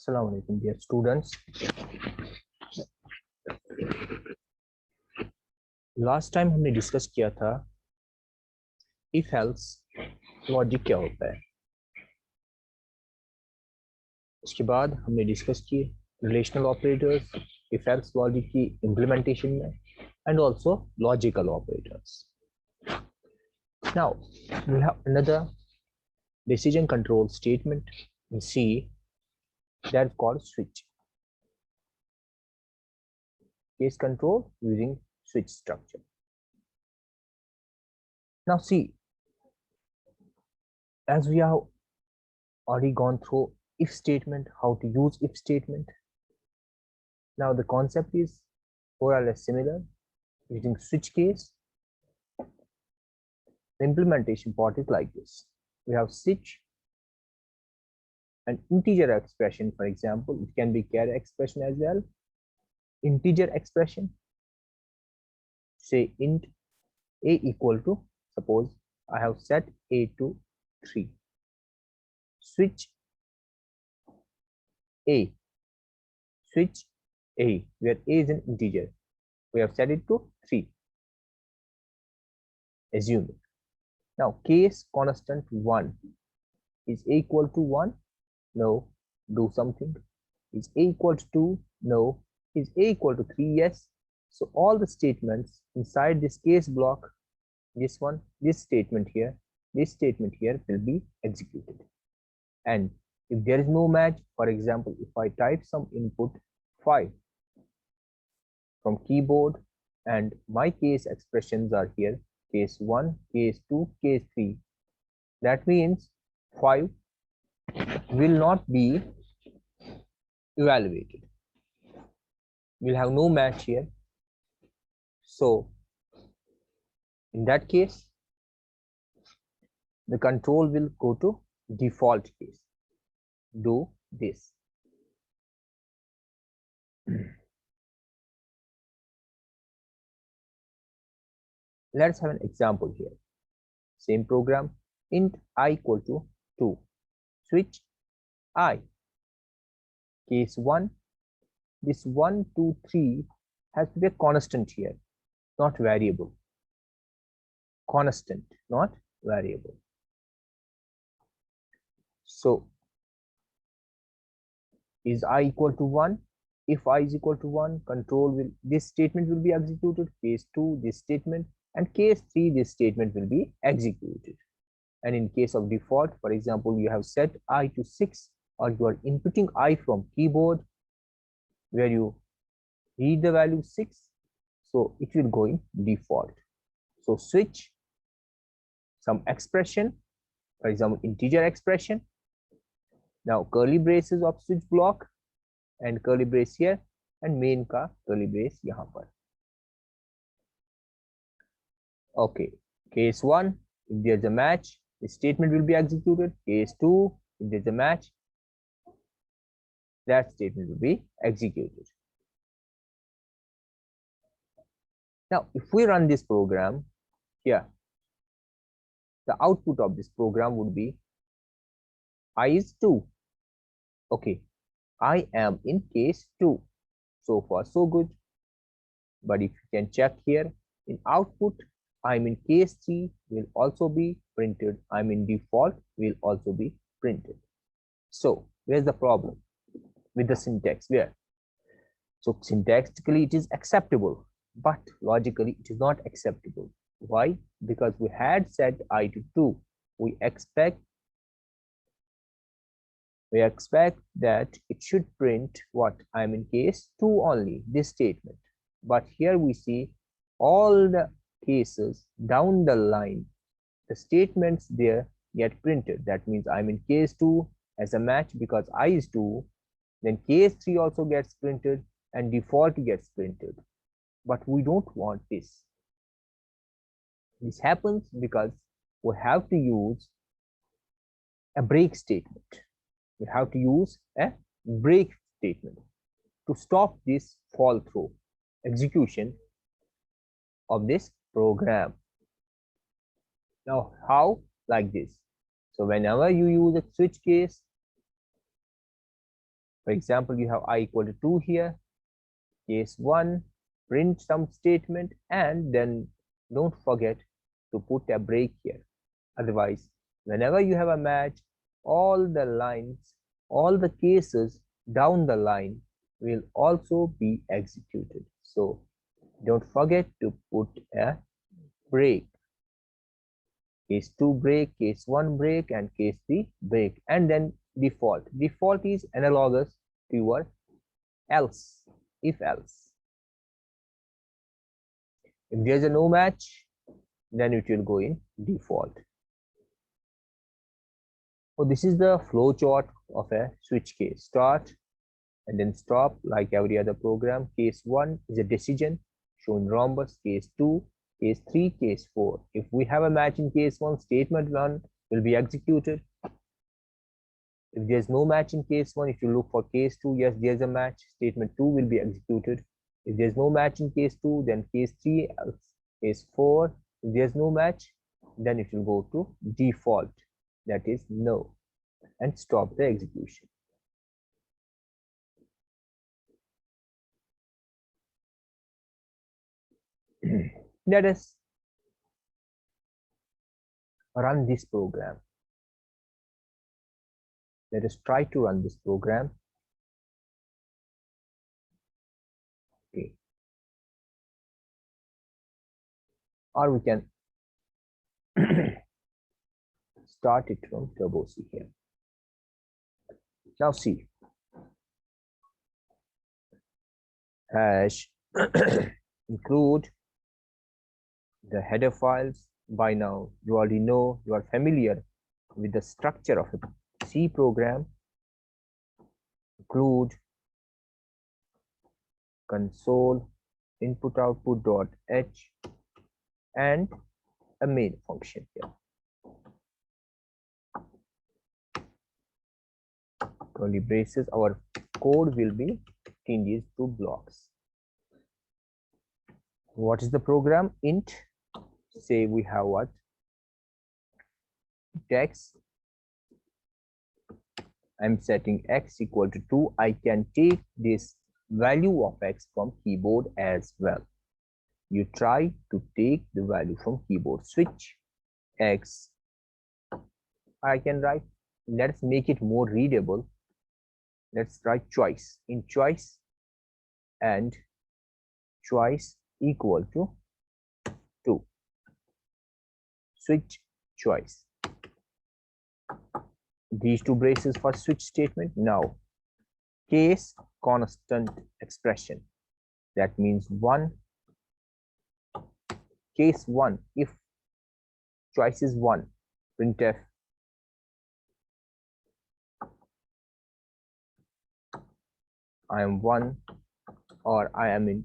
अस्सलाम वालेकुम dear students. Last time हमने डिस्कस किया था इफ एल्स लॉजिक क्या होता है. उसके बाद हमने डिस्कस किए relational operators if else logic की इम्प्लीमेंटेशन में and also logical operators. Now we have another decision control statement in C that's called switch. Case control using switch structure. Now see, as we have already gone through if statement, how to use if statement. Now the concept is more or less similar using switch case. The implementation part is like this. We have switch, an integer expression, for example, it can be carry expression as well. Integer expression, say int a equal to, suppose I have set a to 3. Switch a, switch a, where a is an integer. We have set it to 3. Assume it. Now case constant 1 is a equal to 1. No. Do something. Is a equal to 2? No. Is a equal to 3? Yes. So all the statements inside this case block, this one, this statement here will be executed. And if there is no match, for example, if I type some input 5 from keyboard and my case expressions are here, case 1, case 2, case 3, that means 5 will not be evaluated. We'll have no match here. So in that case, the control will go to default case. Do this. Let's have an example here. Same program, int I equal to 2. Switch I. Case 1. This 1, 2, 3 has to be a constant here, not variable. Constant, not variable. So is I equal to 1? If I is equal to 1, control will, this statement will be executed. Case 2, this statement, and case 3, this statement will be executed. And in case of default, for example, you have set I to 6, or you are inputting I from keyboard where you read the value 6, so it will go in default. So switch some expression, for example, integer expression. Now curly braces of switch block and curly brace here and main का curly brace यहाँ पर. Okay, case 1, if there's a match, the statement will be executed. Case 2, if there's a match, that statement will be executed. Now, if we run this program here, the output of this program would be I is 2. Okay, I am in case 2. So far, so good. But if you can check here, in output, I'm in case 3 will also be printed. I'm in default will also be printed. So, where's the problem with the syntax? Where? So, syntactically, it is acceptable, but logically, it is not acceptable. Why? Because we had set I to 2. We expect that it should print what? I'm in case 2 only, this statement. But here we see all the cases down the line, the statements there get printed. That means I'm in case 2 as a match because I is 2. Then case 3 also gets printed and default gets printed. But we don't want this. This happens because we have to use a break statement. We have to use a break statement to stop this fall through execution of this program. Now, how? Like this. So whenever you use a switch case, For example, you have I equal to 2 here. Case 1, print some statement and then don't forget to put a break here. Otherwise, whenever you have a match, all the lines, all the cases down the line will also be executed. So don't forget to put a break. Case 2 break, case 1 break, and case 3 break, and then default. Default is analogous to your else, if else. If there's a no match, then it will go in default. So this is the flow chart of a switch case. Start and then stop like every other program. Case 1 is a decision shown rhombus. Case 2, case 3, case 4. If we have a match in case 1, statement 1 will be executed. If there's no match in case 1, if you look for case 2, yes, there's a match, statement 2 will be executed. If there's no match in case 2, then case 3, case 4. If there's no match, then it will go to default, that is no, and stop the execution. Let us run this program. Let us try to run this program. Okay. Or we can start it from Turbo C here. Now see, hash include the header files. By now you already know, you are familiar with the structure of a C program. Include console input output dot h and a main function here. Curly braces, our code will be in these two blocks. What is the program? Int, say we have what? Text. I'm setting x equal to 2. I can take this value of x from keyboard as well. You try to take the value from keyboard. Switch x. I can write, let's make it more readable. Let's write choice. In choice, and choice equal to 2. Switch choice. These two braces for switch statement. Now case constant expression, that means 1. Case 1, if choice is 1, printf I am 1, or I am in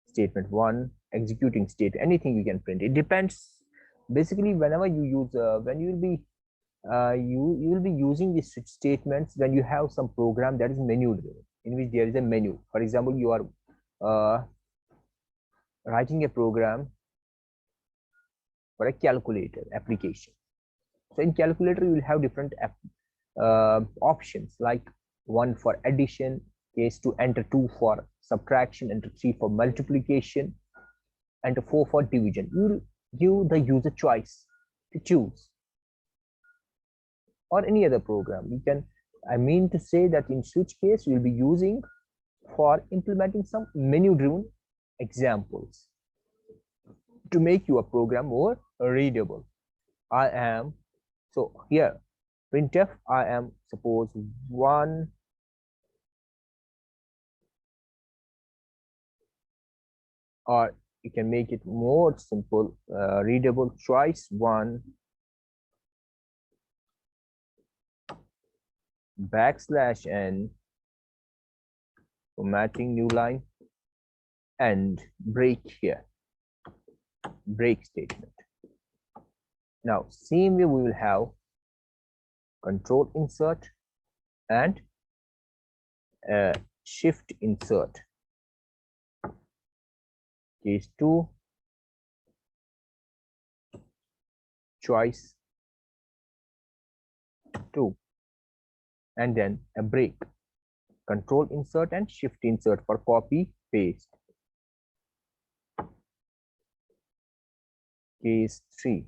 statement 1, executing state, anything you can print. It depends. Basically, whenever you use when you will be you will be using these switch statements when you have some program that is menu driven, in which there is a menu. For example, you are writing a program for a calculator application. So in calculator you will have different options, like 1 for addition, case to enter 2 for subtraction, enter 3 for multiplication, enter 4 for division. You will give the user choice to choose, or any other program. You can, I mean to say that in switch case you will be using for implementing some menu driven examples to make your program more readable. I am, so here printf I am suppose 1, or you can make it more simple, readable, choice 1 \n, formatting new line, and break here, break statement. Now same way we will have control insert and shift insert. Case 2, choice 2, and then a break. Control insert and shift insert for copy paste. Case 3.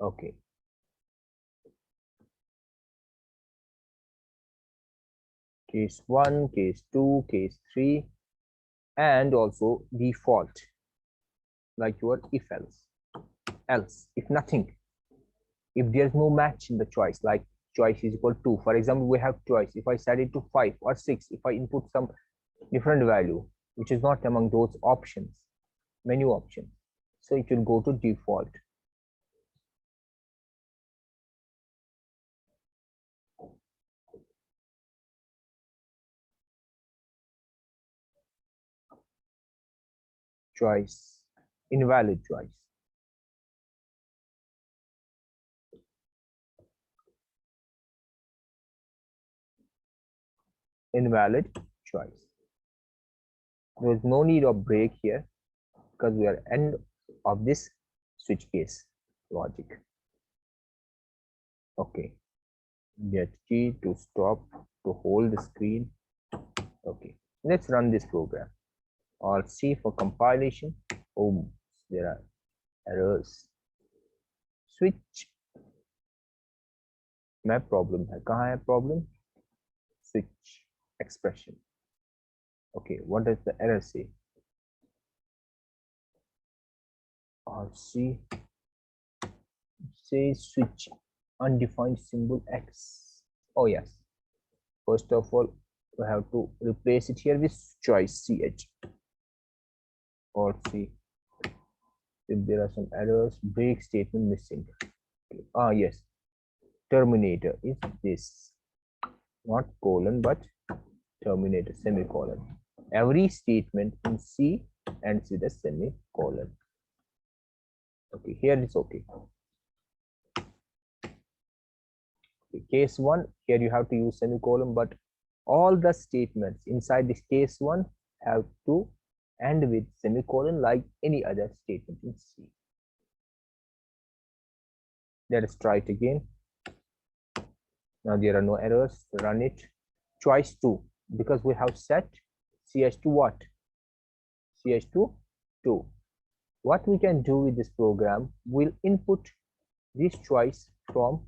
Okay. Case 1, case 2, case 3, and also default, like your if else, if nothing, if there's no match in the choice, like choice is equal to, for example, we have choice. If I set it to 5 or 6, if I input some different value which is not among those options, menu options, so it will go to default. Choice, invalid choice. Invalid choice. There is no need of break here because we are end of this switch case logic. Okay, get key to stop to hold the screen. Okay, let's run this program. Alt C for compilation. Oh, there are errors. Switch में problem है. कहाँ है problem? Switch expression. Okay, what does the error say? Alt C says switch undefined symbol X. Oh yes. First of all, we have to replace it here with choice CH. Alt C. If there are some errors, break statement missing. Okay. Yes. Terminator is this, not colon but terminator semicolon. Every statement in C ends with a semicolon. Okay, here it's okay. Case 1, here you have to use semicolon, but all the statements inside this case 1 have to end with semicolon like any other statement in C. Let us try it again. Now there are no errors. Run it. Choice 2, because we have set CH to what? CH to 2. What we can do with this program, we'll input this choice from,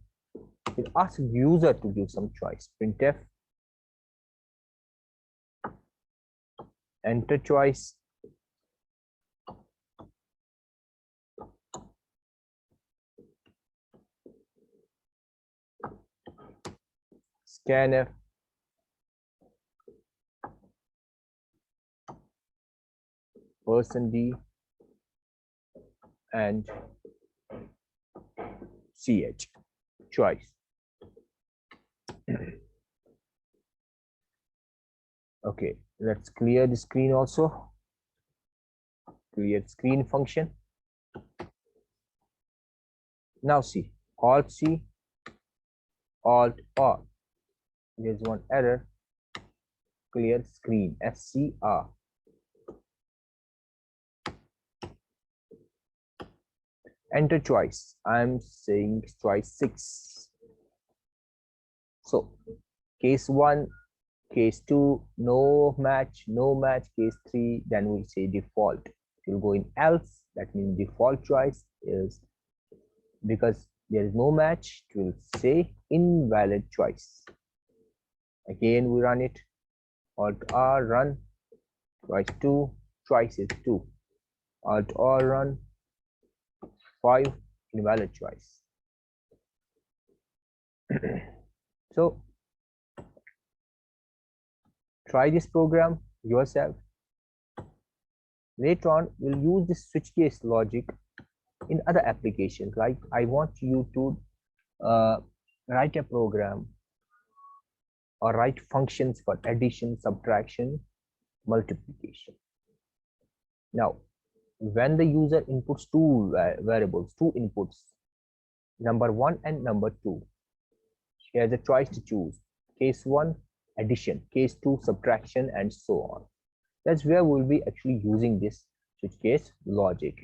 we'll ask user to give some choice. Printf, enter choice. Scanf, %d, and ch choice. Okay, let's clear the screen also. Clear screen function. Now see, Alt C, Alt R. There's one error. Clear screen, SCR. Enter choice. I'm saying choice 6. So case 1, case 2, no match, no match. Case 3, then we'll say default. You'll go in else, that means default choice is, because there is no match, it will say invalid choice. Again we run it. Alt R, run. Choice 2, choice is 2. Alt R, run. 5, invalid choice. So try this program yourself. Later on, we'll use this switch case logic in other applications. Like I want you to write a program or write functions for addition, subtraction, multiplication. Now, when the user inputs two variables, two inputs, number 1 and number 2, he has a choice to choose. Case 1, addition. Case 2, subtraction, and so on. That's where we'll be actually using this switch case logic.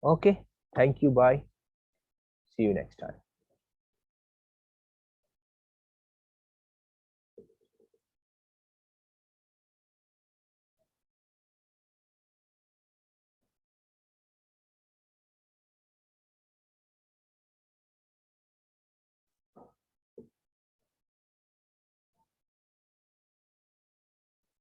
Okay, Thank you. Bye. See you next time.